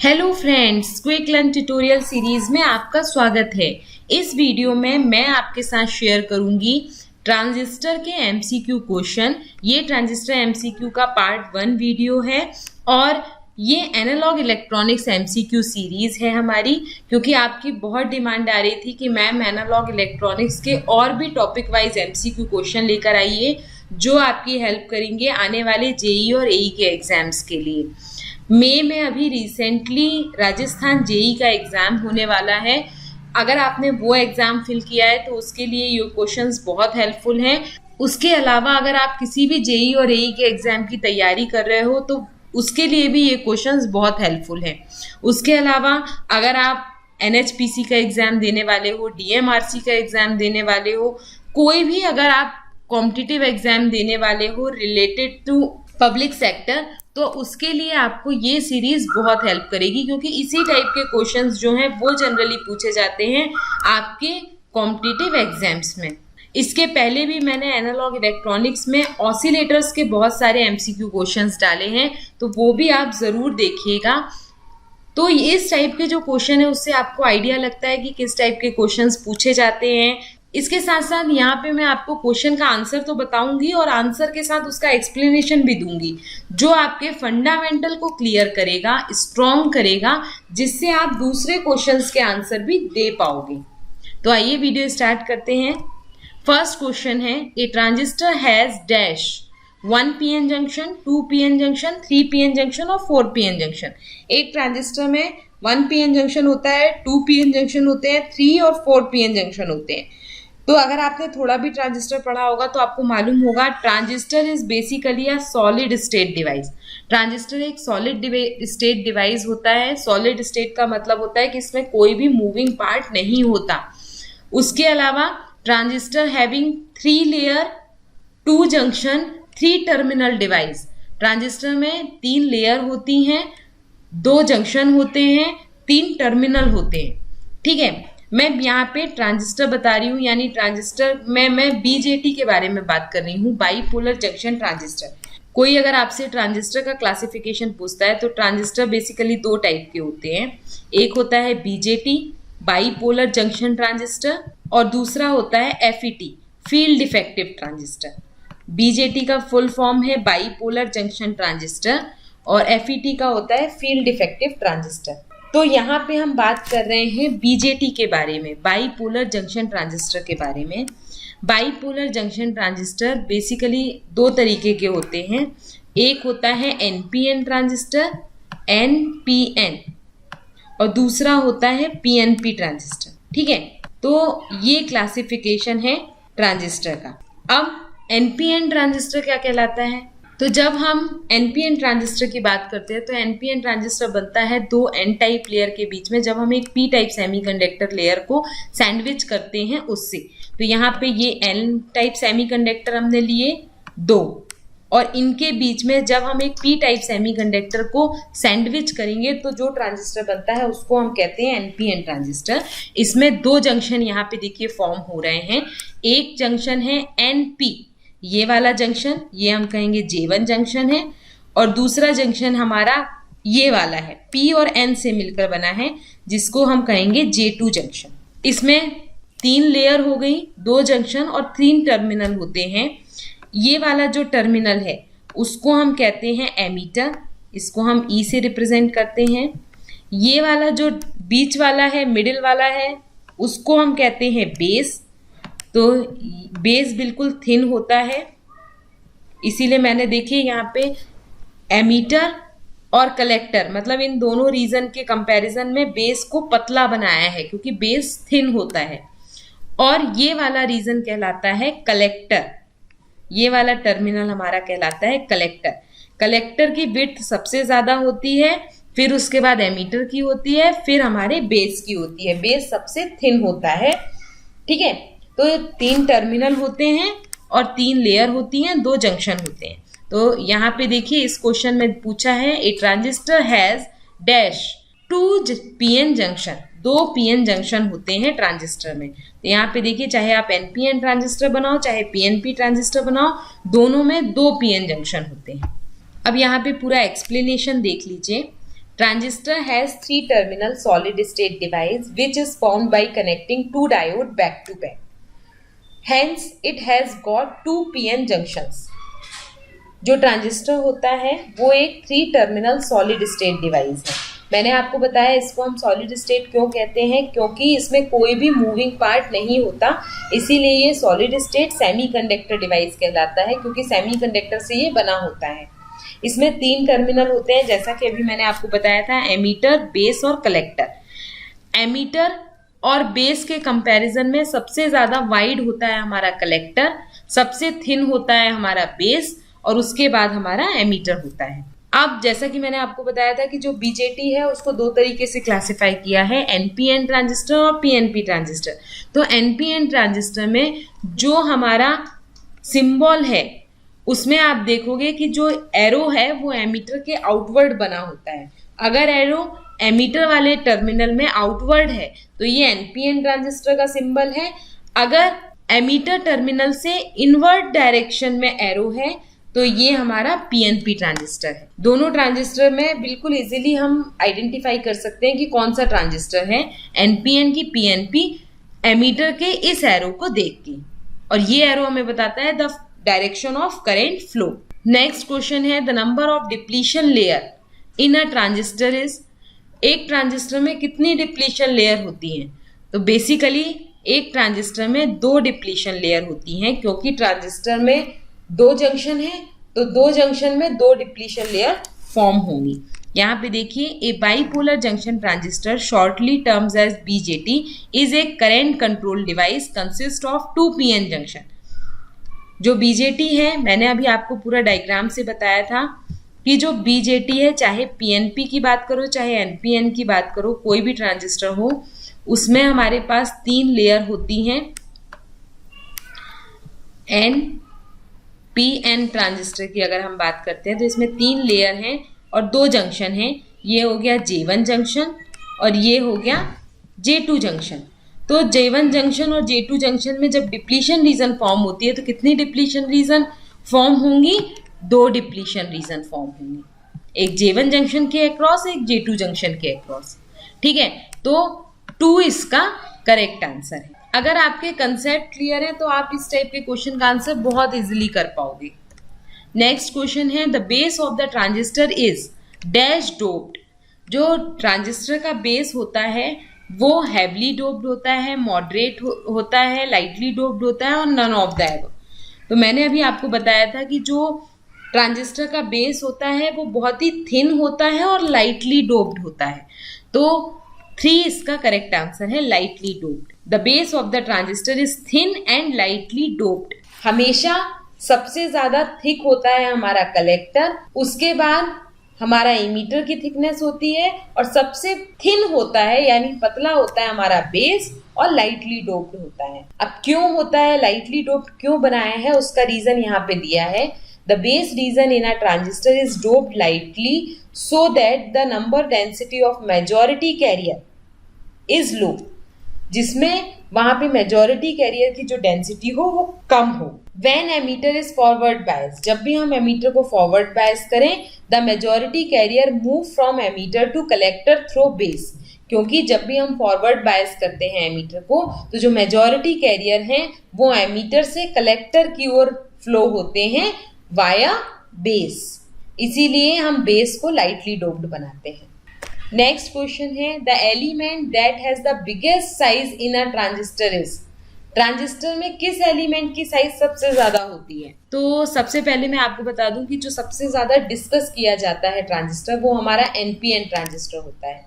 Hello friends, quick learn tutorial series में आपका स्वागत है। इस वीडियो में मैं आपके साथ शेयर करूंगी ट्रांजिस्टर के एमसीक्यू क्वेश्चन। ये ट्रांजिस्टर एमसीक्यू का पार्ट 1 वीडियो है और ये एनालॉग इलेक्ट्रॉनिक्स एमसीक्यू सीरीज है हमारी, क्योंकि आपकी बहुत डिमांड आ रही थी कि मैम एनालॉग इलेक्ट्रॉनिक्स के और भी टॉपिक वाइज एमसीक्यू क्वेश्चन लेकर आइए जो आपकी हेल्प करेंगे आने वाले जेई और एई के एग्जाम्स के लिए। मई में अभी रिसेंटली राजस्थान जेई का एग्ज़ाम होने वाला है। अगर आपने वो एग्ज़ाम फिल किया है तो उसके लिए ये क्वेश्चंस बहुत हेल्पफुल हैं। उसके अलावा अगर आप किसी भी जेई और एई के एग्ज़ाम की तैयारी कर रहे हो तो उसके लिए भी ये क्वेश्चंस बहुत हेल्पफुल हैं। उसके अलावा अगर आप एनएचपीसी का एग्ज़ाम देने वाले हो, डीएमआरसी का एग्ज़ाम देने वाले हो, कोई भी अगर आप कॉम्पिटिटिव एग्ज़ाम देने वाले हो रिलेटेड टू पब्लिक सेक्टर, तो उसके लिए आपको ये सीरीज बहुत हेल्प करेगी, क्योंकि इसी टाइप के क्वेश्चंस जो हैं वो जनरली पूछे जाते हैं आपके कॉम्पिटिटिव एग्जाम्स में। इसके पहले भी मैंने एनालॉग इलेक्ट्रॉनिक्स में ऑसिलेटर्स के बहुत सारे एमसीक्यू क्वेश्चंस डाले हैं, तो वो भी आप ज़रूर देखिएगा। तो इस टाइप के जो क्वेश्चन है उससे आपको आइडिया लगता है कि किस टाइप के क्वेश्चंस पूछे जाते हैं। इसके साथ साथ यहाँ पे मैं आपको क्वेश्चन का आंसर तो बताऊंगी और आंसर के साथ उसका एक्सप्लेनेशन भी दूंगी, जो आपके फंडामेंटल को क्लियर करेगा, स्ट्रॉन्ग करेगा, जिससे आप दूसरे क्वेश्चंस के आंसर भी दे पाओगे। तो आइए वीडियो स्टार्ट करते हैं। फर्स्ट क्वेश्चन है, ए transistor has dash 1 PN junction, 2 PN junction, 3 PN junction और 4 पीएन जंक्शन। एक ट्रांजिस्टर में 1 पीएन जंक्शन होता है, 2 पीएन जंक्शन होते हैं, 3 और 4 पीएन जंक्शन होते हैं। तो अगर आपने थोड़ा भी ट्रांजिस्टर पढ़ा होगा तो आपको मालूम होगा transistor is basically a solid state device. Transistor एक सॉलिड स्टेट डिवाइस होता है। सॉलिड स्टेट का मतलब होता है कि इसमें कोई भी मूविंग पार्ट नहीं होता। उसके अलावा transistor having 3 layer 2 junction 3 terminal device. Transistor में 3 लेयर होती हैं, 2 जंक्शन होते हैं, 3 टर्मिनल होते हैं। ठीक है, मैं यहाँ पे ट्रांजिस्टर बता रही हूँ, यानी ट्रांजिस्टर में मैं बीजेटी के बारे में बात कर रही हूँ, बाईपोलर जंक्शन ट्रांजिस्टर। कोई अगर आपसे ट्रांजिस्टर का क्लासिफिकेशन पूछता है तो ट्रांजिस्टर बेसिकली 2 टाइप के होते हैं। एक होता है बीजेटी, बाईपोलर जंक्शन ट्रांजिस्टर, और दूसरा होता है FET, field effective transistor. BJT का फुल फॉर्म है बाईपोलर जंक्शन ट्रांजिस्टर और एफईटी का होता है फील्ड इफेक्टिव ट्रांजिस्टर। तो यहाँ पे हम बात कर रहे हैं बीजेटी के बारे में, बाईपोलर जंक्शन ट्रांजिस्टर के बारे में। बाईपोलर जंक्शन ट्रांजिस्टर बेसिकली 2 तरीके के होते हैं। एक होता है एनपीएन ट्रांजिस्टर, एनपीएन, और दूसरा होता है पीएनपी ट्रांजिस्टर। ठीक है, तो ये क्लासिफिकेशन है ट्रांजिस्टर का। अब एनपीएन ट्रांजिस्टर क्या कहलाता है? तो जब हम एनपीएन ट्रांजिस्टर की बात करते हैं तो एनपीएन ट्रांजिस्टर बनता है 2 एन टाइप लेयर के बीच में, जब हम एक पी टाइप सेमीकंडक्टर लेयर को सैंडविच करते हैं उससे। तो यहाँ पे ये एन टाइप सेमीकंडक्टर हमने लिए 2, और इनके बीच में जब हम एक पी टाइप सेमीकंडक्टर को सैंडविच करेंगे तो जो ट्रांजिस्टर बनता है उसको हम कहते हैं एनपीएन ट्रांजिस्टर। इसमें 2 जंक्शन यहाँ पे देखिए फॉर्म हो रहे हैं। एक जंक्शन है एनपी, ये वाला जंक्शन, ये हम कहेंगे J1 जंक्शन है, और दूसरा जंक्शन हमारा ये वाला है, P और N से मिलकर बना है, जिसको हम कहेंगे J2 जंक्शन। इसमें 3 लेयर हो गई, 2 जंक्शन और 3 टर्मिनल होते हैं। ये वाला जो टर्मिनल है उसको हम कहते हैं एमीटर, इसको हम E से रिप्रेजेंट करते हैं। ये वाला जो बीच वाला है, मिडिल वाला है, उसको हम कहते हैं बेस। तो बेस बिल्कुल थिन होता है, इसीलिए मैंने देखिए यहाँ पे एमीटर और कलेक्टर, मतलब इन दोनों रीजन के कंपैरिजन में बेस को पतला बनाया है, क्योंकि बेस थिन होता है। और ये वाला रीजन कहलाता है कलेक्टर। ये वाला टर्मिनल हमारा कहलाता है कलेक्टर। कलेक्टर की विड्थ सबसे ज्यादा होती है, फिर उसके बाद एमीटर की होती है, फिर हमारे बेस की होती है। बेस सबसे थिन होता है। ठीक है, तो 3 टर्मिनल होते हैं और 3 लेयर होती हैं, 2 जंक्शन होते हैं। तो यहाँ पे देखिए इस क्वेश्चन में पूछा है, ए transistor has dash 2 PN junction, 2 PN junction होते हैं ट्रांजिस्टर में। तो यहाँ पे देखिए चाहे आप एनपीएन ट्रांजिस्टर बनाओ चाहे पीएनपी ट्रांजिस्टर बनाओ, दोनों में 2 पीएन जंक्शन होते हैं। अब यहाँ पे पूरा एक्सप्लेनेशन देख लीजिए। Transistor has 3 terminal solid state device which is formed by connecting 2 diode back to back. Hence it has got 2 PN junctions. जो ट्रांजिस्टर होता है वो एक 3 टर्मिनल सॉलिड स्टेट डिवाइस है। मैंने आपको बताया इसको हम सॉलिड स्टेट क्यों कहते हैं, क्योंकि इसमें कोई भी मूविंग पार्ट नहीं होता, इसीलिए ये सॉलिड स्टेट सेमीकंडक्टर डिवाइस कहलाता है, क्योंकि सेमीकंडक्टर से ये बना होता है। इसमें 3 टर्मिनल होते हैं, जैसा कि अभी मैंने आपको बताया था, एमीटर, बेस और कलेक्टर। एमीटर और बेस के कंपैरिजन में सबसे ज़्यादा वाइड होता है हमारा कलेक्टर, सबसे थिन होता है हमारा बेस और उसके बाद हमारा एमीटर होता है। अब जैसा कि मैंने आपको बताया था कि जो बीजेटी है उसको 2 तरीके से क्लासिफाई किया है, एनपीएन ट्रांजिस्टर और पीएनपी ट्रांजिस्टर। तो एनपीएन ट्रांजिस्टर में जो हमारा सिंबल है उसमें आप देखोगे कि जो एरो है वो एमीटर के आउटवर्ड बना होता है। अगर एरो एमीटर वाले टर्मिनल में आउटवर्ड है तो ये एनपीएन ट्रांजिस्टर का सिंबल है। अगर एमीटर टर्मिनल से इनवर्ट डायरेक्शन में एरो है तो ये हमारा पीएनपी ट्रांजिस्टर है। दोनों ट्रांजिस्टर में बिल्कुल इजीली हम आइडेंटिफाई कर सकते हैं कि कौन सा ट्रांजिस्टर है, एनपीएन की पीएनपी, एमीटर के इस एरो को देख के, और ये एरो हमें बताता है the direction of current flow. Next question है the number of depletion layer in a transistor is. एक ट्रांजिस्टर में कितनी डिप्लीशन लेयर होती हैं? तो बेसिकली एक ट्रांजिस्टर में 2 डिप्लीशन लेयर होती हैं, क्योंकि ट्रांजिस्टर में 2 जंक्शन है तो 2 जंक्शन में 2 डिप्लीशन लेयर फॉर्म होंगी। यहाँ पे देखिए, a bipolar junction transistor shortly terms as BJT is a current control device consist of 2 PN junction. जो बीजेटी है, मैंने अभी आपको पूरा डायग्राम से बताया था कि जो बीजेटी है, चाहे पीएनपी की बात करो चाहे एनपीएन की बात करो, कोई भी ट्रांजिस्टर हो, उसमें हमारे पास 3 लेयर होती हैं। पीएन ट्रांजिस्टर की अगर हम बात करते हैं तो इसमें 3 लेयर हैं और 2 जंक्शन हैं। ये हो गया J1 जंक्शन और ये हो गया J2 जंक्शन। तो J1 जंक्शन और J2 जंक्शन में जब डिप्लीशन रीजन फॉर्म होती है तो कितनी डिप्लीशन रीजन फॉर्म होंगी? 2 डिप्लीशन रीजन फॉर्म होंगी, एक J1 जंक्शन के अक्रॉस, एक J2 जंक्शन के अक्रॉस। ठीक है, तो 2 इसका करेक्ट आंसर है। अगर आपके कंसेप्ट क्लियर है तो आप इस टाइप के क्वेश्चन का आंसर बहुत इजीली कर पाओगे। नेक्स्ट क्वेश्चन है the base of the transistor is dash doped. जो ट्रांजिस्टर का बेस होता है वो हैवली डोप्ड होता है, मॉडरेट होता है, लाइटली डोप्ड होता है और नन ऑफ द एबव। तो मैंने अभी आपको बताया था कि जो ट्रांजिस्टर का बेस होता है वो बहुत ही थिन होता है और लाइटली डोप्ड होता है। तो 3 इसका करेक्ट आंसर है, lightly doped. The base of the transistor is thin and lightly doped. हमेशा सबसे ज्यादा थिक होता है हमारा कलेक्टर, उसके बाद हमारा एमीटर की थिकनेस होती है और सबसे थिन होता है यानी पतला होता है हमारा बेस और लाइटली डोप्ड होता है। अब क्यों होता है, लाइटली डोप्ड क्यों बनाया है, उसका रीजन यहाँ पे दिया है। The base region in a transistor is doped lightly so that the number density of majority carrier is low, जिसमें वहां पे मेजॉरिटी कैरियर की जो डेंसिटी हो वो कम हो। When emitter is forward bias, जब भी हम एमीटर को फॉरवर्ड बायस करें, the majority carrier move from emitter to collector through base, क्योंकि जब भी हम फॉरवर्ड बायस करते हैं एमीटर को तो जो मेजॉरिटी कैरियर हैं वो एमीटर से कलेक्टर की ओर फ्लो होते हैं वाया बेस, इसीलिए हम बेस को लाइटली डोप्ड बनाते हैं। नेक्स्ट क्वेश्चन है the element that has the biggest size in a transistor is. Transistor में किस एलिमेंट की साइज सबसे ज्यादा होती है? तो सबसे पहले मैं आपको बता दूं कि जो सबसे ज्यादा डिस्कस किया जाता है ट्रांजिस्टर वो हमारा एनपीएन ट्रांजिस्टर होता है।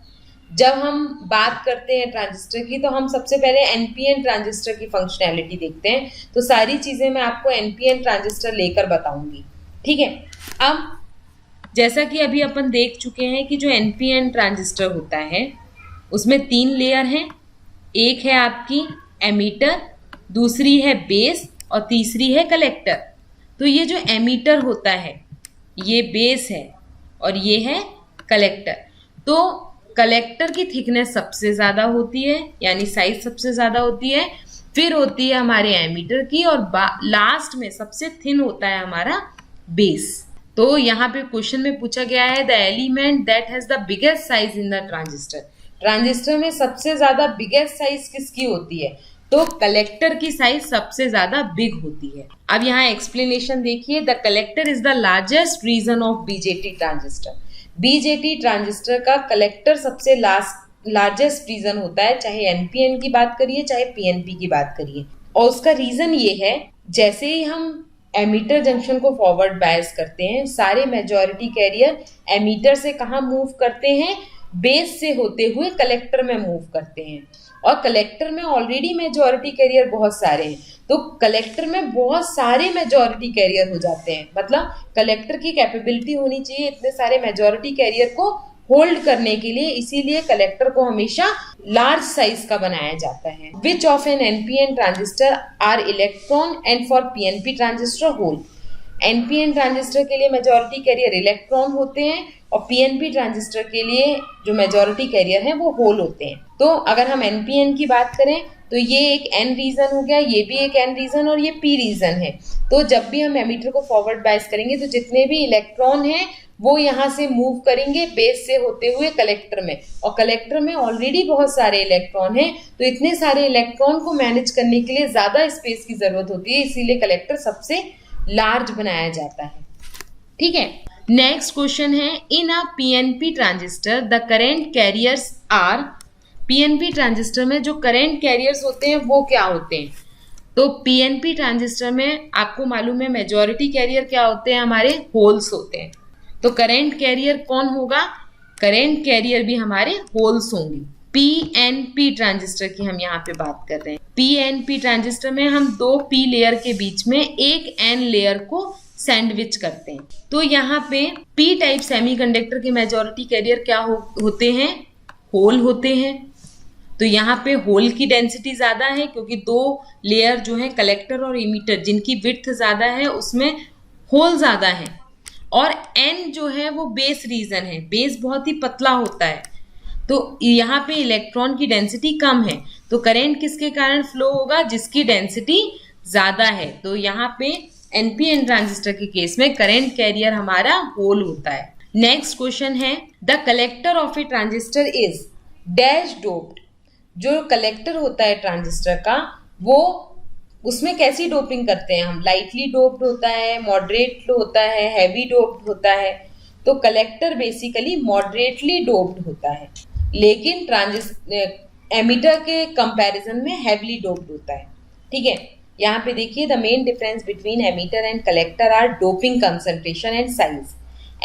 जब हम बात करते हैं ट्रांजिस्टर की तो हम सबसे पहले एनपीएन ट्रांजिस्टर की फंक्शनैलिटी देखते हैं, तो सारी चीजें मैं आपको एनपीएन ट्रांजिस्टर लेकर बताऊंगी। ठीक है, अब जैसा कि अभी अपन देख चुके हैं कि जो एनपीएन ट्रांजिस्टर होता है उसमें 3 लेयर हैं। एक है आपकी एमीटर, दूसरी है बेस और तीसरी है कलेक्टर। तो ये जो एमीटर होता है ये बेस है और ये है कलेक्टर। तो कलेक्टर की थिकनेस सबसे ज़्यादा होती है यानी साइज सबसे ज़्यादा होती है, फिर होती है हमारे एमीटर की और लास्ट में सबसे थिन होता है हमारा बेस। तो यहाँ पे क्वेश्चन में पूछा गया है the element that has the biggest size in the transistor. Transistor में सबसे ज्यादा बिगेस्ट साइज किसकी होती है? तो कलेक्टर की साइज सबसे ज्यादा बिग होती है। अब यहाँ एक्सप्लेनेशन देखिए, the collector is the largest region of BJT transistor. BJT transistor का कलेक्टर सबसे लार्जेस्ट रीजन होता है, चाहे एनपीएन की बात करिए चाहे पीएनपी की बात करिए। और उसका रीजन ये है, जैसे ही हम एमीटर जंक्शन को फॉरवर्ड बायस करते हैं, सारे मेजॉरिटी कैरियर एमीटर से कहाँ मूव करते हैं? बेस से होते हुए कलेक्टर में मूव करते हैं। और कलेक्टर में ऑलरेडी मेजॉरिटी कैरियर बहुत सारे हैं, तो कलेक्टर में बहुत सारे मेजॉरिटी कैरियर हो जाते हैं। मतलब कलेक्टर की कैपेबिलिटी होनी चाहिए इतने सारे मेजॉरिटी कैरियर को होल्ड करने के लिए, इसीलिए कलेक्टर को हमेशा लार्ज साइज का बनाया जाता है। Which of an NPN transistor are electron and for PNP transistor hole. NPN transistor के लिए मेजॉरिटी कैरियर इलेक्ट्रॉन होते हैं और पीएनपी ट्रांजिस्टर के लिए जो मेजॉरिटी कैरियर हैं वो होल होते हैं। तो अगर हम एनपीएन की बात करें तो ये एक एन रीजन हो गया, ये भी एक एन रीजन और ये पी रीजन है। तो जब भी हम एमीटर को फॉरवर्ड बायस करेंगे तो जितने भी इलेक्ट्रॉन हैं वो यहाँ से मूव करेंगे बेस से होते हुए कलेक्टर में, और कलेक्टर में ऑलरेडी बहुत सारे इलेक्ट्रॉन हैं, तो इतने सारे इलेक्ट्रॉन को मैनेज करने के लिए ज्यादा स्पेस की जरूरत होती है, इसीलिए कलेक्टर सबसे लार्ज बनाया जाता है। ठीक है, नेक्स्ट क्वेश्चन है, in a PNP transistor the current carriers are. PNP transistor में जो करेंट कैरियर्स होते हैं वो क्या होते हैं? तो पीएनपी ट्रांजिस्टर में आपको मालूम है मेजॉरिटी कैरियर क्या होते हैं? हमारे होल्स होते हैं। तो करेंट कैरियर कौन होगा? करेंट कैरियर भी हमारे होल्स होंगे। पीएनपी ट्रांजिस्टर की हम यहाँ पे बात कर रहे हैं। पीएनपी ट्रांजिस्टर में हम दो पी लेयर के बीच में एक एन लेयर को सैंडविच करते हैं। तो यहाँ पे पी टाइप सेमीकंडक्टर के मेजॉरिटी कैरियर क्या होते हैं? होल होते हैं। तो यहाँ पे होल की डेंसिटी ज्यादा है क्योंकि दो लेयर जो है कलेक्टर और इमीटर जिनकी विड्थ ज्यादा है उसमें होल ज्यादा है। और एन जो है वो बेस रीजन है, बेस बहुत ही पतला होता है, तो यहाँ पे इलेक्ट्रॉन की डेंसिटी कम है। तो करंट किसके कारण फ्लो होगा? जिसकी डेंसिटी ज्यादा है। तो यहाँ पे एनपीएन ट्रांजिस्टर के केस में करंट कैरियर हमारा होल होता है। नेक्स्ट क्वेश्चन है, the collector of A transistor is dash doped. जो कलेक्टर होता है ट्रांजिस्टर का वो उसमें कैसी डोपिंग करते हैं हम? लाइटली डोप्ड होता है, मॉडरेट होता है, हैवी डोप्ड होता है। तो कलेक्टर बेसिकली मॉडरेटली डोप्ड होता है, लेकिन एमीटर के कंपैरिजन में हैवीली डोप्ड होता है। ठीक है, यहाँ पे देखिए, the main difference between emitter and collector are doping concentration and size.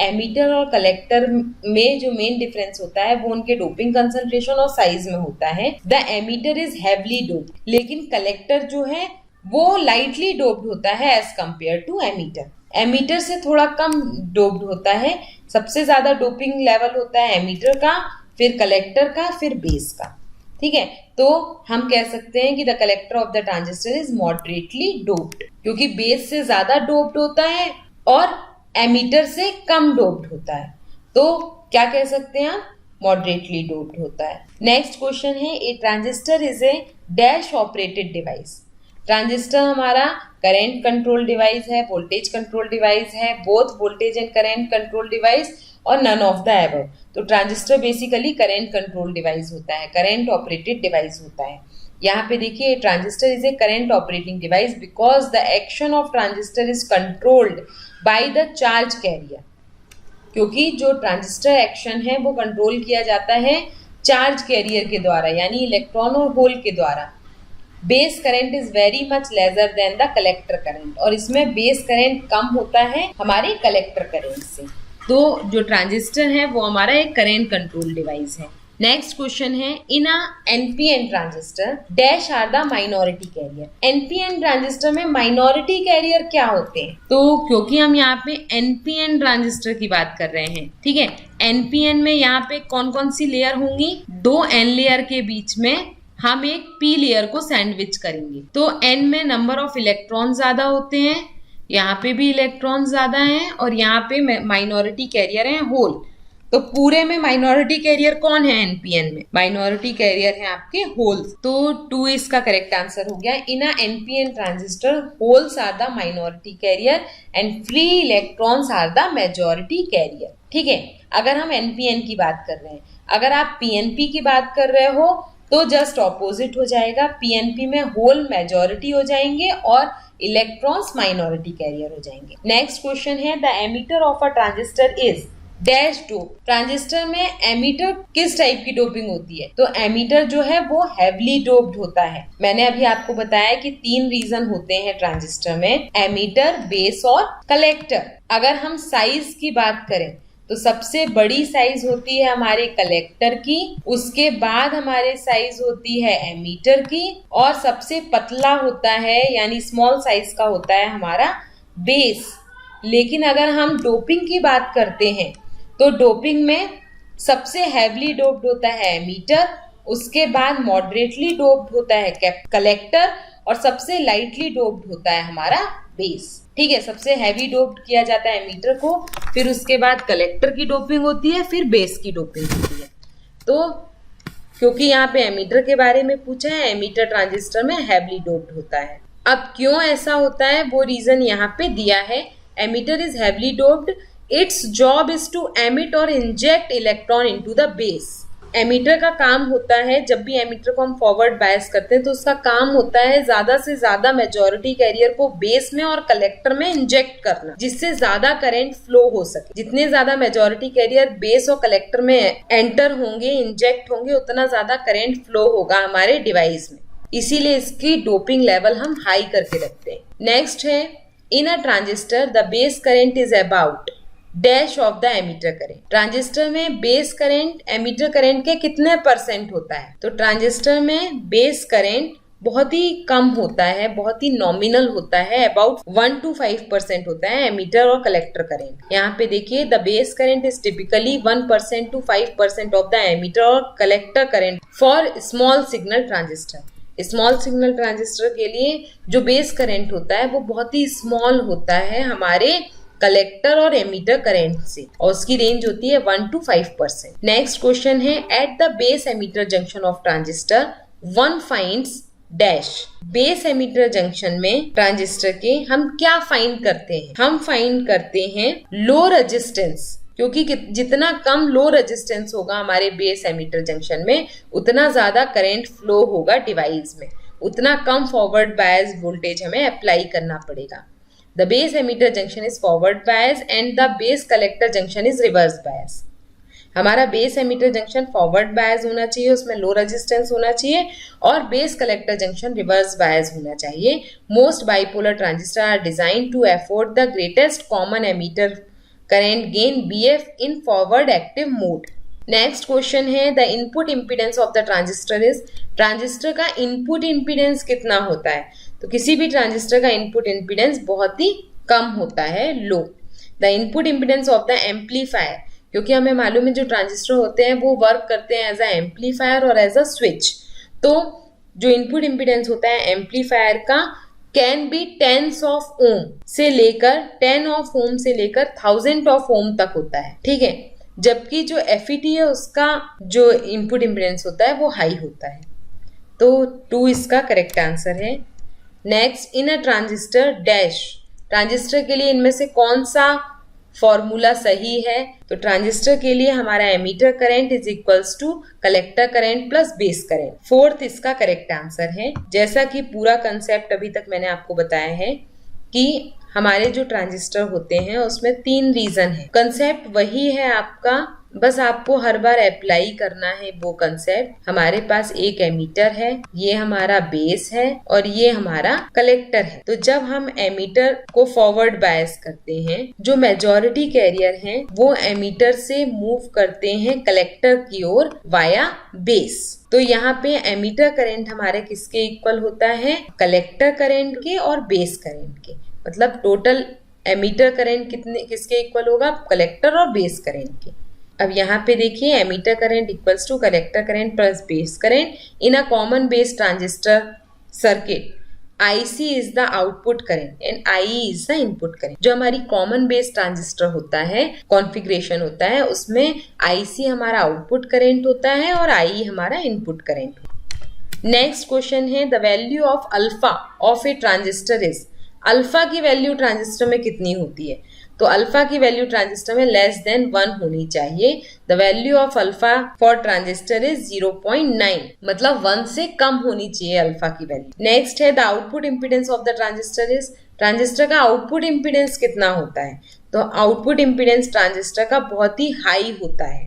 Emitter और कलेक्टर में जो मेन डिफरेंस होता है वो उनके डोपिंग कंसंट्रेशन और साइज में होता है। The emitter is heavily doped, लेकिन कलेक्टर जो है वो लाइटली डोप्ड होता है as compare to emitter. Emitter से थोड़ा कम डोप्ड होता है। सबसे ज्यादा डोपिंग लेवल होता है एमीटर का, फिर कलेक्टर का, फिर बेस का। ठीक है, तो हम कह सकते हैं कि the collector of the transistor is moderately doped, क्योंकि बेस से ज्यादा डोप्ड होता है और एमीटर से कम डोप्ड होता है। तो क्या कह सकते हैं आप? मॉडरेटली डोप्ड होता है। नेक्स्ट क्वेश्चन है, ए transistor is a dash operated device. Transistor हमारा करंट कंट्रोल डिवाइस है, वोल्टेज कंट्रोल डिवाइस है, both voltage and current control device और नन ऑफ द एबव। तो transistor basically current control device होता है, करंट ऑपरेटेड डिवाइस होता है। यहाँ पे देखिए, transistor is a current operating device because the action of transistor is controlled by the charge carrier. क्योंकि जो ट्रांजिस्टर एक्शन है वो कंट्रोल किया जाता है चार्ज कैरियर के द्वारा, यानी इलेक्ट्रॉन और होल के द्वारा। Base current is very much lesser than the collector current, और इसमें बेस करंट कम होता है हमारे कलेक्टर करंट से। तो जो ट्रांजिस्टर है वो हमारा एक करंट कंट्रोल डिवाइस है। नेक्स्ट क्वेश्चन है, in a NPN transistor dash are the minority carrier. NPN transistor में माइनॉरिटी कैरियर क्या होते हैं? तो क्योंकि हम यहाँ पे एनपीएन ट्रांजिस्टर की बात कर रहे हैं, ठीक है, एनपीएन में यहाँ पे कौन कौन सी लेयर होंगी? दो एन लेयर के बीच में हम एक पी लेयर को सैंडविच करेंगे। तो एन में नंबर ऑफ इलेक्ट्रॉन ज्यादा होते हैं, यहाँ पे भी इलेक्ट्रॉन ज्यादा हैं, और यहाँ पे माइनॉरिटी कैरियर है होल। तो पूरे में माइनॉरिटी कैरियर कौन है एनपीएन में? माइनॉरिटी कैरियर है आपके होल्स। तो 2 इसका करेक्ट आंसर हो गया। In a NPN transistor holes are the minority carrier and free electrons are the majority carrier. ठीक है, अगर हम एनपीएन की बात कर रहे हैं, अगर आप पीएनपी की बात कर रहे हो तो जस्ट ऑपोजिट हो जाएगा। पीएनपी में होल मेजॉरिटी हो जाएंगे और इलेक्ट्रॉन्स माइनॉरिटी कैरियर हो जाएंगे। नेक्स्ट क्वेश्चन है the emitter of a transistor is dash dope. Transistor में एमिटर किस टाइप की डोपिंग होती है? तो एमिटर जो है वो हेवली डोप्ड होता है। मैंने अभी आपको बताया कि 3 रीजन होते हैं ट्रांजिस्टर में, एमिटर, बेस और कलेक्टर। अगर हम साइज की बात करें तो सबसे बड़ी साइज होती है हमारे कलेक्टर की, उसके बाद हमारे साइज होती है एमीटर की, और सबसे पतला होता है यानी स्मॉल साइज का होता है हमारा बेस। लेकिन अगर हम डोपिंग की बात करते हैं तो डोपिंग में सबसे हैवली डोप्ड होता है एमीटर, उसके बाद मॉडरेटली डोप्ड होता है कलेक्टर और सबसे लाइटली डोप्ड होता है हमारा बेस। ठीक है, सबसे हैवी डोप्ड किया जाता है एमीटर को, फिर उसके बाद कलेक्टर की डोपिंग होती है, फिर बेस की डोपिंग होती है। तो क्योंकि यहाँ पे एमीटर के बारे में पूछा है, एमीटर ट्रांजिस्टर में हैवली डोप्ड होता है। अब क्यों ऐसा होता है वो रीजन यहाँ पे दिया है। Emitter is heavily doped, it's job is to emit और inject electron into the base. Emitter का काम होता है, जब भी एमीटर को हम फॉरवर्ड बायस करते हैं तो उसका काम होता है ज्यादा से ज्यादा मेजॉरिटी कैरियर को बेस में और कलेक्टर में इंजेक्ट करना, जिससे ज्यादा करंट फ्लो हो सके। जितने ज्यादा मेजॉरिटी कैरियर बेस और कलेक्टर में एंटर होंगे, इंजेक्ट होंगे, उतना ज्यादा करंट फ्लो होगा हमारे डिवाइस में। इसीलिए इसकी डोपिंग लेवल हम हाई करके रखते हैं। नेक्स्ट है in a transistor the base current is about dash of the emitter current. Transistor में बेस करंट एमीटर करंट के कितने परसेंट होता है? तो ट्रांजिस्टर में बेस करंट बहुत ही कम होता है, बहुत ही नॉमिनल होता है, अबाउट 1 to 5% होता है एमीटर और कलेक्टर करंट। यहाँ पे देखिए the base current is typically 1% to 5% of the emitter और collector current for small signal transistor. Small signal transistor के लिए जो बेस करंट होता है वो बहुत ही स्मॉल होता है हमारे कलेक्टर और एमीटर करंट से, और उसकी रेंज होती है 1 to 5%। नेक्स्ट क्वेश्चन है at the base emitter junction of transistor one finds dash. Base emitter junction में ट्रांजिस्टर के हम क्या फाइंड करते हैं? हम फाइंड करते हैं लो रेजिस्टेंस, क्योंकि जितना कम लो रेजिस्टेंस होगा हमारे बेस एमीटर जंक्शन में उतना ज्यादा करंट फ्लो होगा डिवाइस में, उतना कम फॉरवर्ड बायस वोल्टेज हमें अप्लाई करना पड़ेगा। The base emitter junction is forward bias and the base collector junction is reverse bias। हमारा base emitter junction forward bias होना चाहिए, उसमें लो रेजिस्टेंस होना चाहिए, और base collector junction reverse bias होना चाहिए। Most bipolar transistor are design to afford the greatest common emitter current gain BF in forward active mode. Next question है the input impedance of the transistor is. Transistor का input impedance कितना होता है? तो किसी भी ट्रांजिस्टर का input impedance बहुत ही कम होता है, low. The input impedance of the amplifier, क्योंकि हमें मालूम है जो ट्रांजिस्टर होते हैं वो वर्क करते हैं एज अ एम्पलीफायर और एज अ स्विच। तो जो इनपुट इम्पीडेंस होता है एम्पलीफायर का कैन बी 10 ऑफ ओम से लेकर 10 ऑफ ओम से लेकर 1000 ऑफ ओम तक होता है। ठीक है, जबकि जो FET है उसका जो इनपुट इम्पीडेंस होता है वो हाई होता है। तो 2 इसका करेक्ट आंसर है। Next in a transistor dash. Transistor के लिए इनमें से कौन सा फॉर्मूला सही है? तो ट्रांजिस्टर के लिए हमारा emitter current is equals to collector current plus base current. 4th इसका करेक्ट आंसर है। जैसा कि पूरा कंसेप्ट अभी तक मैंने आपको बताया है कि हमारे जो ट्रांजिस्टर होते हैं उसमें 3 रीजन है। कंसेप्ट वही है आपका, बस आपको हर बार अप्लाई करना है वो कंसेप्ट। हमारे पास एक एमीटर है, ये हमारा बेस है और ये हमारा कलेक्टर है। तो जब हम एमीटर को फॉरवर्ड बायस करते हैं, जो मेजॉरिटी कैरियर हैं वो एमीटर से मूव करते हैं कलेक्टर की ओर वाया बेस। तो यहाँ पे एमीटर करंट हमारे किसके इक्वल होता है? कलेक्टर करंट के और बेस करंट के। मतलब टोटल एमीटर करंट किसके इक्वल होगा? कलेक्टर और बेस करंट के। अब यहाँ पे देखिए emitter current equals to collector current plus base current in a common base transistor circuit IC is the output current and IE is the input current. जो हमारी कॉमन बेस ट्रांजिस्टर होता है, configuration होता है, उसमें IC हमारा output current होता है और IE हमारा इनपुट करेंट। नेक्स्ट क्वेश्चन है the value of alpha of A transistor is. Alpha की वैल्यू ट्रांजिस्टर में कितनी होती है? तो अल्फा की वैल्यू ट्रांजिस्टर में लेस देन 1 होनी चाहिए। The value of alpha for transistor is 0.9, मतलब 1 से कम होनी चाहिए अल्फा की वैल्यू। नेक्स्ट है the output impedance of the transistor is. Transistor का आउटपुट इम्पीडेंस कितना होता है? तो आउटपुट इम्पीडेंस ट्रांजिस्टर का बहुत ही हाई होता है।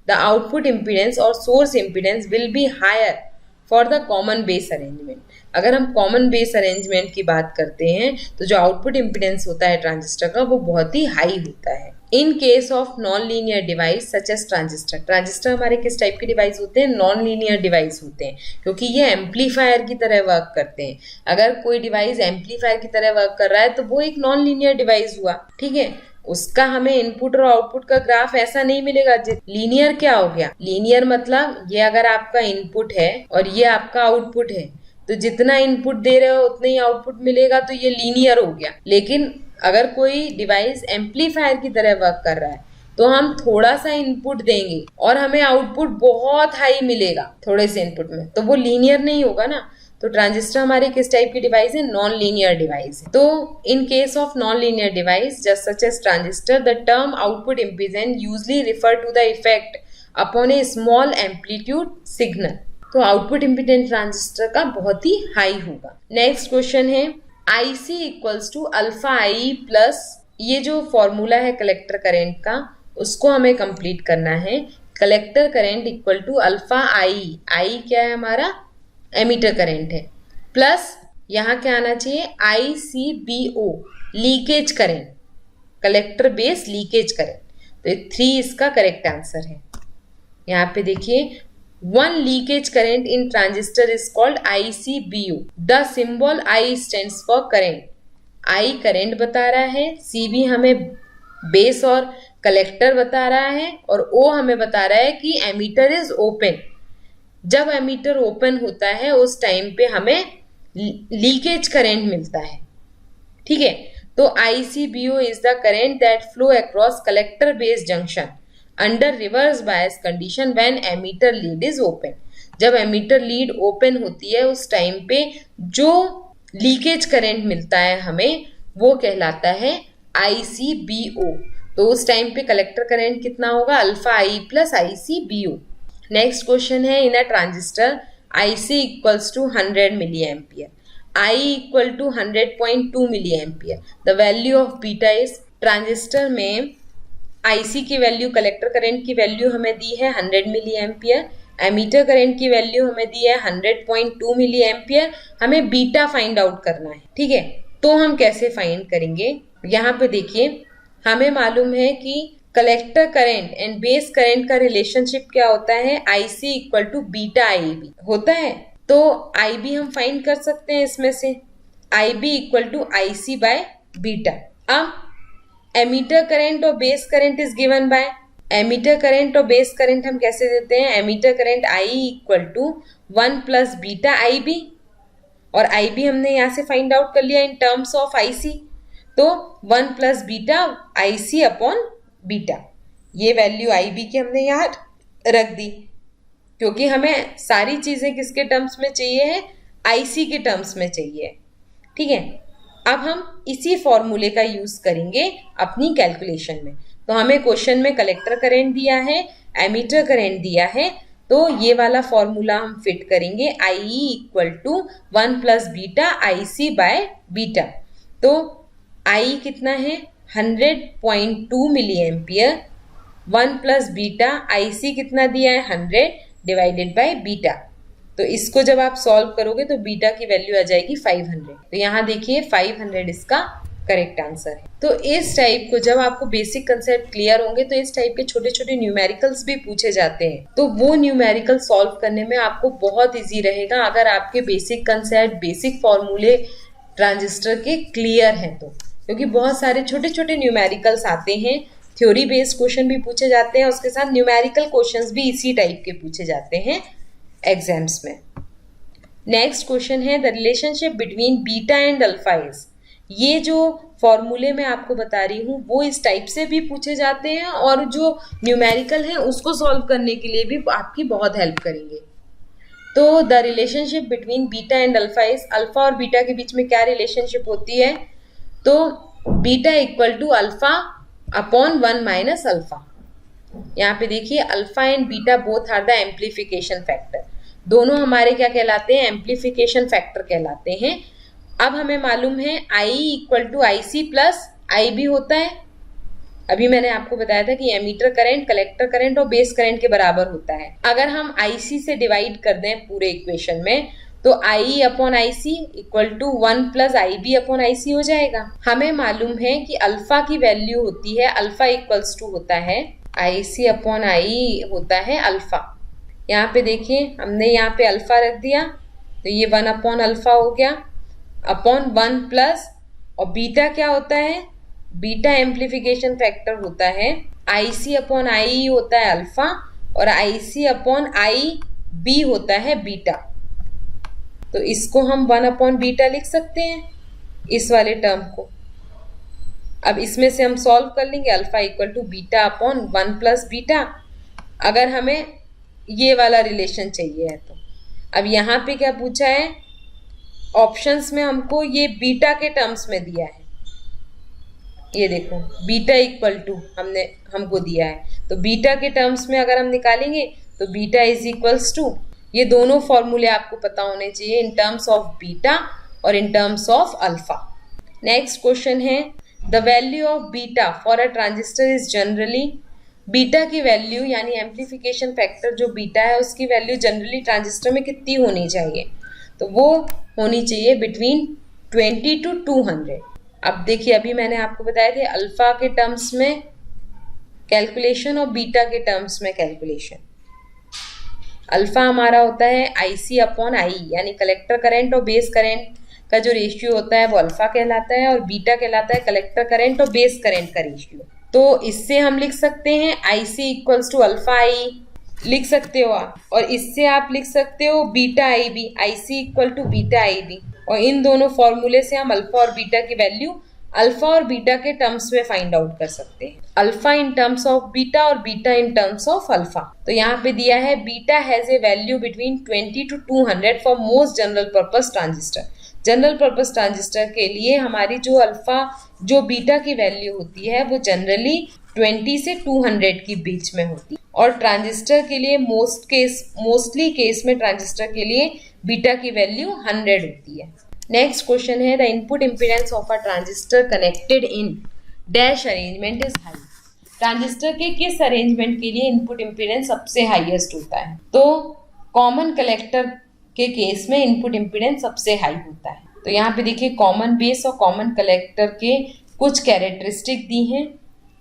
द आउटपुट इम्पीडेंस और source impedance will be higher for the common base arrangement. अगर हम कॉमन बेस अरेंजमेंट की बात करते हैं तो जो आउटपुट इम्पीडेंस होता है ट्रांजिस्टर का वो बहुत ही हाई होता है। In case of non linear device such as transistor. Transistor हमारे किस टाइप के डिवाइस होते हैं? नॉन लीनियर डिवाइस होते हैं, क्योंकि ये एम्पलीफायर की तरह वर्क करते हैं। अगर कोई डिवाइस एम्पलीफायर की तरह वर्क कर रहा है तो वो एक नॉन लीनियर डिवाइस हुआ, ठीक है। उसका हमें इनपुट और आउटपुट का ग्राफ ऐसा नहीं मिलेगा। लीनियर क्या हो गया? लीनियर मतलब ये अगर आपका इनपुट है और ये आपका आउटपुट है, तो जितना इनपुट दे रहे हो उतना ही आउटपुट मिलेगा, तो ये लीनियर हो गया। लेकिन अगर कोई डिवाइस एम्पलीफायर की तरह वर्क कर रहा है तो हम थोड़ा सा इनपुट देंगे और हमें आउटपुट बहुत हाई मिलेगा थोड़े से इनपुट में, तो वो लीनियर नहीं होगा ना। तो ट्रांजिस्टर हमारे किस टाइप की डिवाइस है? नॉन लीनियर डिवाइस है। तो in case of non linear device just such as transistor the term output impedance usually refer to the effect upon a small amplitude signal. तो आउटपुट इम्पीडेंस ट्रांजिस्टर का बहुत ही high होगा। Next question है IC equals to alpha IE plus, ये जो formula है collector current का उसको हमें कंप्लीट करना है। Collector current equal to alpha IE क्या है? हमारा एमीटर करंट है, प्लस यहाँ क्या आना चाहिए? ICBO leakage current, collector base leakage current. तो 3 इसका करेक्ट आंसर है। यहाँ पे देखिए, one leakage current in transistor is called ICBO. The symbol I stands for current. I current बता रहा है, CB हमें बेस और कलेक्टर बता रहा है और O हमें बता रहा है कि एमीटर इज ओपन। जब एमीटर ओपन होता है उस टाइम पे हमें लीकेज करंट मिलता है, ठीक है। तो ICBO is the current that flow across collector base junction under reverse bias condition when emitter lead is open. जब एमीटर लीड ओपन होती है उस टाइम पे जो लीकेज करंट मिलता है हमें वो कहलाता है ICBO। तो उस टाइम पे कलेक्टर करंट कितना होगा? Alpha IE plus ICBO। Next question है in a transistor IC equals to 100 milli ampere, IE equal to 100.2 milli ampere. The value of beta is. Transistor में IC की वैल्यू, कलेक्टर करंट की value हमें दी है 100 milli ampere, emitter current की value हमें दी है 100.2 मिली एम्पियर। हमें बीटा फाइंड आउट करना है, ठीक है। तो हम कैसे फाइंड करेंगे? यहाँ पे देखिए, हमें मालूम है कि collector current and base current का रिलेशनशिप क्या होता है? IC equal to beta IB होता है। तो IB हम फाइंड कर सकते हैं इसमें से, IB equal to IC by beta. अब एमीटर करंट और base current is given by, emitter current और बेस करंट हम कैसे देते हैं? Emitter current IE equal to 1 plus beta IB, और IB हमने यहाँ से फाइंड आउट कर लिया इन टर्म्स ऑफ IC। तो 1 plus beta IC upon beta, ये वैल्यू IB की हमने यहाँ रख दी, क्योंकि हमें सारी चीजें किसके टर्म्स में चाहिए है? IC के टर्म्स में चाहिए, ठीक है। अब हम इसी फॉर्मूले का यूज करेंगे अपनी कैलकुलेशन में। तो हमें क्वेश्चन में कलेक्टर करंट दिया है, एमीटर करंट दिया है, तो ये वाला फॉर्मूला हम फिट करेंगे IE equal to 1 plus beta IC by beta. तो I कितना है? 100.2 milli ampere, 1 plus beta IC कितना दिया है? 100 डिवाइडेड बाय बीटा। तो इसको जब आप सॉल्व करोगे तो बीटा की वैल्यू आ जाएगी 500। तो यहाँ देखिए 500 इसका करेक्ट आंसर है। तो इस टाइप को जब आपको बेसिक कंसेप्ट क्लियर होंगे तो इस टाइप के छोटे छोटे न्यूमेरिकल्स भी पूछे जाते हैं, तो वो न्यूमेरिकल सॉल्व करने में आपको बहुत इजी रहेगा अगर आपके बेसिक कंसेप्ट, बेसिक फॉर्मूले ट्रांजिस्टर के क्लियर हैं तो। क्योंकि बहुत सारे छोटे छोटे न्यूमेरिकल्स आते हैं, थ्योरी बेस्ड क्वेश्चन भी पूछे जाते हैं, उसके साथ न्यूमेरिकल क्वेश्चंस भी इसी टाइप के पूछे जाते हैं एग्जाम्स में। नेक्स्ट क्वेश्चन है the relationship between beta and alpha is. ये जो फॉर्मूले मैं आपको बता रही हूँ वो इस टाइप से भी पूछे जाते हैं और जो न्यूमेरिकल है उसको सॉल्व करने के लिए भी आपकी बहुत हेल्प करेंगे। तो the relationship between beta and alpha is, alpha और बीटा के बीच में क्या रिलेशनशिप होती है, तो beta equal to alpha upon 1 minus alpha. यहाँ पे देखिए alpha and beta both are the amplification factor, दोनों हमारे क्या कहलाते हैं, एम्प्लीफिकेशन फैक्टर कहलाते हैं। अब हमें मालूम है I equal to I C plus I B होता है। अभी मैंने आपको बताया था कि एमीटर करंट, कलेक्टर करंट और बेस करंट के बराबर होता है। अगर हम IC से डिवाइड कर दें पूरे इक्वेशन में तो I upon I C equal to 1 plus I B upon I C हो जाएगा। हमें मालूम है कि अल्फा की वैल्यू होती है, अल्फा इक्वल्स टू होता है IC अपॉन आई होता है अल्फा। यहाँ पे देखिए हमने यहाँ पे अल्फा रख दिया तो ये 1 अपॉन अल्फा हो गया अपॉन 1 प्लस, और बीटा क्या होता है, बीटा एम्प्लीफिकेशन फैक्टर होता है IC अपॉन आई होता है अल्फा और IC अपॉन आई बी होता है बीटा। तो इसको हम 1 अपॉन बीटा लिख सकते हैं इस वाले टर्म को। अब इसमें से हम सॉल्व कर लेंगे, alpha equal to beta upon 1 plus beta, अगर हमें ये वाला रिलेशन चाहिए है तो। अब यहाँ पे क्या पूछा है, ऑप्शंस में हमको ये बीटा के टर्म्स में दिया है, ये देखो बीटा इक्वल टू हमको दिया है, तो बीटा के टर्म्स में अगर हम निकालेंगे तो बीटा इज इक्वल्स टू, ये दोनों फॉर्मूले आपको पता होने चाहिए इन टर्म्स ऑफ बीटा और in terms of alpha. Next question है the value of beta for a transistor is generally, beta की वैल्यू यानी एम्प्लीफिकेशन फैक्टर जो बीटा है उसकी वैल्यू जनरली ट्रांजिस्टर में कितनी होनी चाहिए, तो वो होनी चाहिए बिटवीन 20 to 200। अब देखिए अभी मैंने आपको बताया थे अल्फा के टर्म्स में कैलकुलेशन और बीटा के टर्म्स में कैलकुलेशन। अल्फा हमारा होता है IC अपॉन आई, यानी कलेक्टर करंट और बेस करंट का जो रेशियो होता है वो अल्फा कहलाता है, और बीटा कहलाता है कलेक्टर करंट और बेस करंट का रेशियो। तो इससे हम लिख सकते हैं IC इक्वल्स टू अल्फा आई लिख सकते हो आप, और इससे आप लिख सकते हो beta I B, IC equal to beta I B, और इन दोनों फॉर्मूले से हम अल्फा और बीटा की वैल्यू अल्फा और बीटा के टर्म्स में फाइंड आउट कर सकते हैं, alpha in terms of beta और beta in terms of alpha. तो यहाँ पे दिया है beta has a value between 20 to 200 for most general purpose transistor. General purpose transistor के लिए हमारी जो अल्फा जो बीटा की वैल्यू होती है वो जनरली 20 से 200 के बीच में होती है, और ट्रांजिस्टर के लिए मोस्टली केस में ट्रांजिस्टर के लिए बीटा की वैल्यू 100 होती है। नेक्स्ट क्वेश्चन है the input impedance of a transistor connected in dash arrangement is high. Transistor के किस अरेंजमेंट के लिए इनपुट इम्पीडेंस सबसे हाईएस्ट होता है, तो कॉमन कलेक्टर के केस में इनपुट इम्पीडेंस सबसे हाई होता है। तो यहाँ पे देखिए कॉमन बेस और कॉमन कलेक्टर के कुछ कैरेक्टरिस्टिक दी हैं।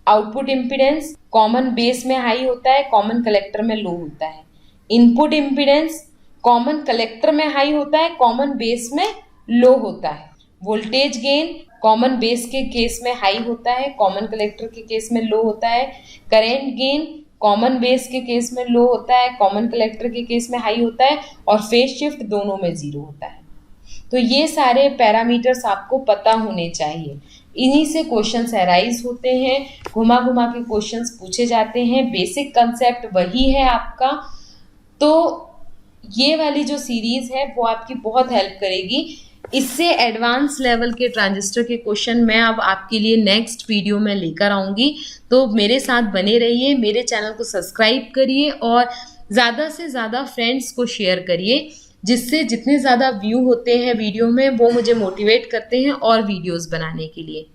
आउटपुट इम्पीडेंस कॉमन बेस में हाई होता है, कॉमन कलेक्टर में लो होता है। इनपुट इम्पीडेंस कॉमन कलेक्टर में हाई होता है, कॉमन बेस में लो होता है। वोल्टेज गेन कॉमन बेस के केस में हाई होता है, कॉमन कलेक्टर के केस में लो होता है। करेंट गेन कॉमन बेस के केस में लो होता है, कॉमन कलेक्टर के केस में हाई होता है, और फेज शिफ्ट दोनों में 0 होता है। तो ये सारे पैरामीटर्स आपको पता होने चाहिए, इन्हीं से क्वेश्चंस अराइज होते हैं, घुमा घुमा के क्वेश्चंस पूछे जाते हैं, बेसिक कंसेप्ट वही है आपका। तो ये वाली जो सीरीज है वो आपकी बहुत हेल्प करेगी। इससे एडवांस लेवल के ट्रांजिस्टर के क्वेश्चन मैं अब आपके लिए नेक्स्ट वीडियो में लेकर आऊँगी, तो मेरे साथ बने रहिए, मेरे चैनल को सब्सक्राइब करिए और ज़्यादा से ज़्यादा फ्रेंड्स को शेयर करिए, जिससे जितने ज़्यादा व्यू होते हैं वीडियो में वो मुझे मोटिवेट करते हैं और वीडियोस बनाने के लिए।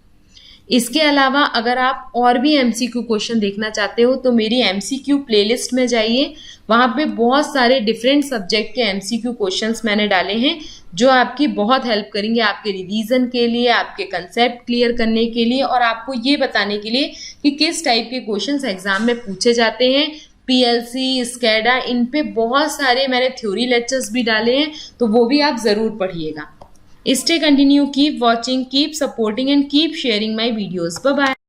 इसके अलावा अगर आप और भी MCQ क्वेश्चन देखना चाहते हो तो मेरी MCQ प्लेलिस्ट में जाइए, वहाँ पे बहुत सारे डिफरेंट सब्जेक्ट के MCQ क्वेश्चंस मैंने डाले हैं जो आपकी बहुत हेल्प करेंगे आपके रिवीजन के लिए, आपके कंसेप्ट क्लियर करने के लिए, और आपको ये बताने के लिए कि किस टाइप के क्वेश्चंस एग्जाम में पूछे जाते हैं। PLC, SCADA, इन पे बहुत सारे मैंने थ्योरी लेक्चर्स भी डाले हैं, तो वो भी आप ज़रूर पढ़िएगा। Stay continue, keep watching, keep supporting and keep sharing my videos. Bye bye.